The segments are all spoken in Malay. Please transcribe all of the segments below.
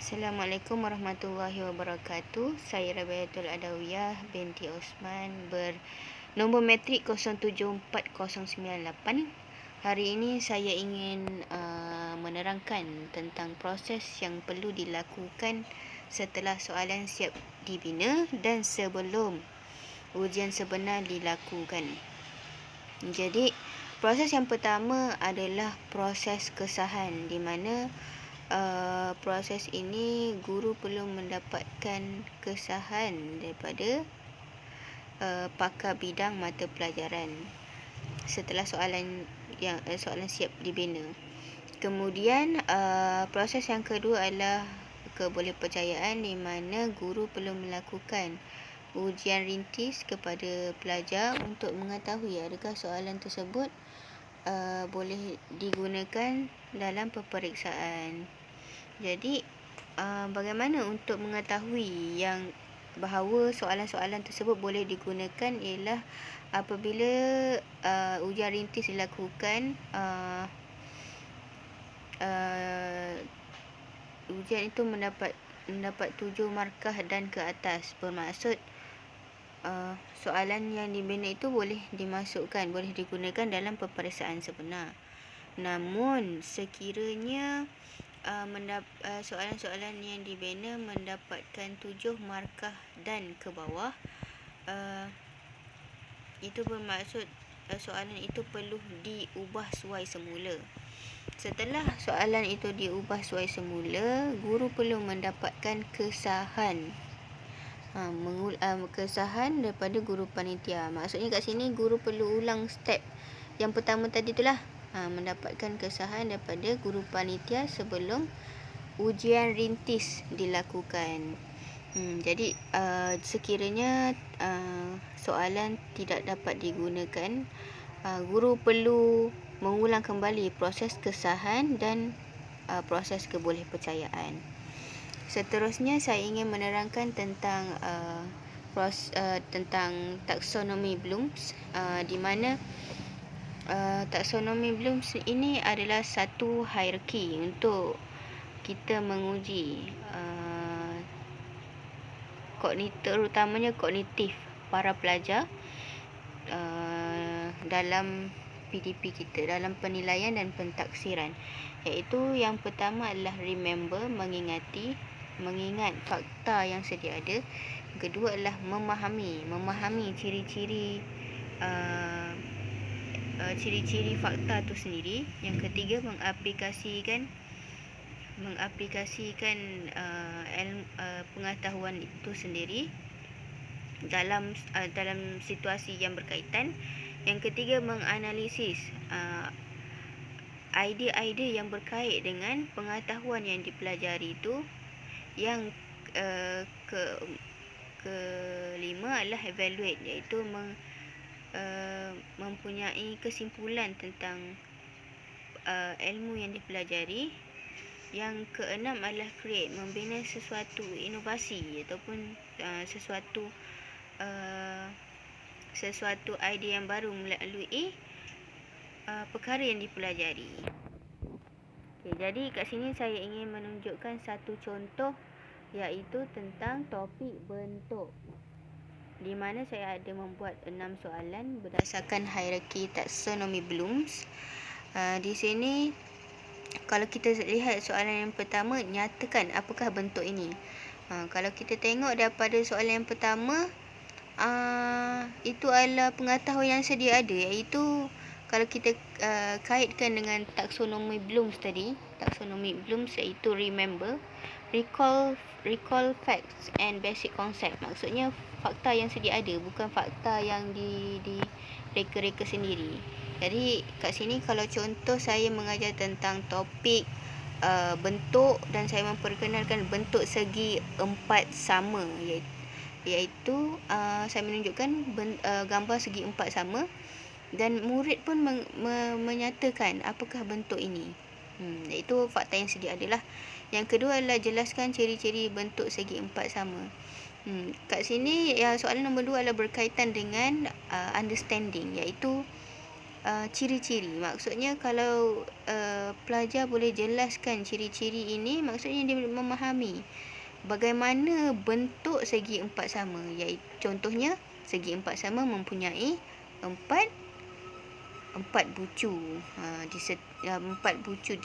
Assalamualaikum warahmatullahi wabarakatuh. Saya Rabiatul Adawiyah binti Osman bernombor matrik 074098. Hari ini saya ingin menerangkan tentang proses yang perlu dilakukan setelah soalan siap dibina dan sebelum ujian sebenar dilakukan. Jadi, proses yang pertama adalah proses kesahan, di mana proses ini guru perlu mendapatkan kesahan daripada pakar bidang mata pelajaran setelah soalan siap dibina. Kemudian proses yang kedua adalah kebolehpercayaan, di mana guru perlu melakukan ujian rintis kepada pelajar untuk mengetahui adakah soalan tersebut boleh digunakan dalam peperiksaan. Jadi, bagaimana untuk mengetahui bahawa soalan-soalan tersebut boleh digunakan ialah apabila ujian rintis dilakukan, ujian itu mendapat 7 markah dan ke atas. Bermaksud soalan yang dibina itu boleh dimasukkan, boleh digunakan dalam peperiksaan sebenar. Namun sekiranya soalan-soalan yang dibina mendapatkan 7 markah dan ke bawah, itu bermaksud soalan itu perlu diubah suai semula. Setelah soalan itu diubah suai semula, guru perlu mendapatkan kesahan. Kesahan daripada guru panitia. Maksudnya kat sini guru perlu ulang step yang pertama tadi itulah. Mendapatkan kesahan daripada guru panitia sebelum ujian rintis dilakukan. Jadi sekiranya soalan tidak dapat digunakan, guru perlu mengulang kembali proses kesahan dan proses kebolehpercayaan. Seterusnya saya ingin menerangkan tentang tentang taksonomi Bloom's, di mana taksonomi Bloom's ini adalah satu hierarki untuk kita menguji terutamanya kognitif para pelajar dalam PDP kita, dalam penilaian dan pentaksiran. Iaitu yang pertama adalah remember, mengingat fakta yang sedia ada. Yang kedua adalah memahami ciri-ciri fakta itu sendiri. Yang ketiga, mengaplikasikan pengetahuan itu sendiri dalam situasi yang berkaitan. Yang ketiga, menganalisis idea-idea yang berkait dengan pengetahuan yang dipelajari itu. Yang kelima adalah evaluate, iaitu mempunyai kesimpulan tentang ilmu yang dipelajari. Yang keenam adalah create, membina sesuatu inovasi ataupun sesuatu idea yang baru melalui perkara yang dipelajari. Jadi kat sini saya ingin menunjukkan satu contoh, iaitu tentang topik bentuk, di mana saya ada membuat 6 soalan berdasarkan hierarki taksonomi Bloom's. Di sini kalau kita lihat soalan yang pertama, nyatakan apakah bentuk ini. Kalau kita tengok daripada soalan yang pertama, itu adalah pengetahuan yang sedia ada, iaitu kalau kita kaitkan dengan taksonomi Bloom's tadi, taksonomi Bloom's iaitu remember, recall facts and basic concept. Maksudnya fakta yang sedia ada, bukan fakta yang direka-reka sendiri. Jadi kat sini kalau contoh saya mengajar tentang topik bentuk, dan saya memperkenalkan bentuk segi 4 sama, iaitu saya menunjukkan gambar segi 4 sama, dan murid pun menyatakan apakah bentuk ini. Itu fakta yang sedia adalah. Yang kedua adalah jelaskan ciri-ciri bentuk segi 4 sama. Kat sini soalan nombor 2 adalah berkaitan dengan understanding, iaitu ciri-ciri. Maksudnya kalau pelajar boleh jelaskan ciri-ciri ini, maksudnya dia memahami bagaimana bentuk segi empat sama. Iaitu contohnya segi empat sama mempunyai empat bucu. Empat bucu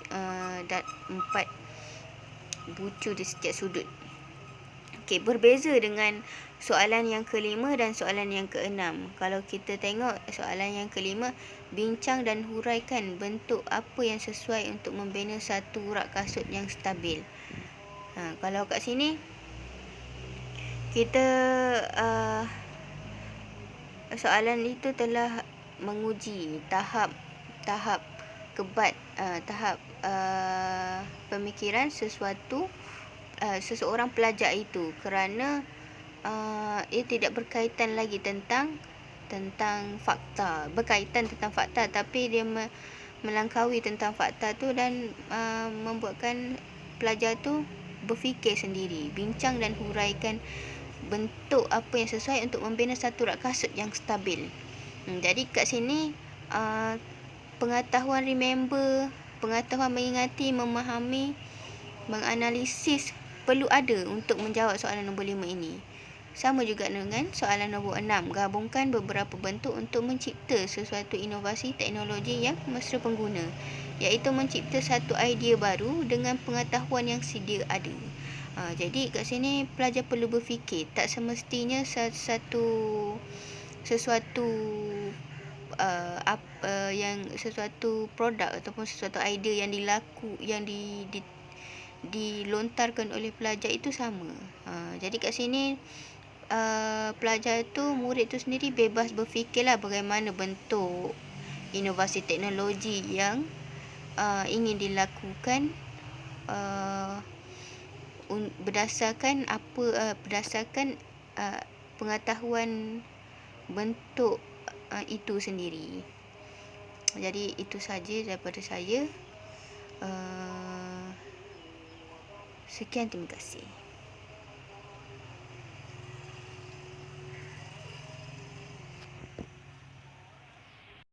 di setiap sudut. Okey, berbeza dengan soalan yang kelima dan soalan yang keenam. Kalau kita tengok soalan yang kelima, bincang dan huraikan bentuk apa yang sesuai untuk membina satu rak kasut yang stabil. Kalau kat sini kita soalan itu telah menguji tahap pemikiran seseorang pelajar itu, kerana ia tidak berkaitan lagi tentang fakta, tapi dia melangkaui tentang fakta tu dan membuatkan pelajar tu berfikir sendiri, bincang dan huraikan bentuk apa yang sesuai untuk membina satu rak kasut yang stabil. Jadi kat sini pengetahuan remember, pengetahuan mengingati, memahami, menganalisis perlu ada untuk menjawab soalan nombor 5 ini. Sama juga dengan soalan nombor 6, gabungkan beberapa bentuk untuk mencipta sesuatu inovasi teknologi yang mesra pengguna, iaitu mencipta satu idea baru dengan pengetahuan yang sedia ada. Jadi kat sini pelajar perlu berfikir, tak semestinya sesuatu produk ataupun sesuatu idea yang dilontarkan oleh pelajar itu sama. Jadi kat sini pelajar tu, murid tu sendiri bebas berfikirlah bagaimana bentuk inovasi teknologi yang ingin dilakukan berdasarkan pengetahuan bentuk itu sendiri. Jadi itu saja daripada saya. Sekian, terima kasih.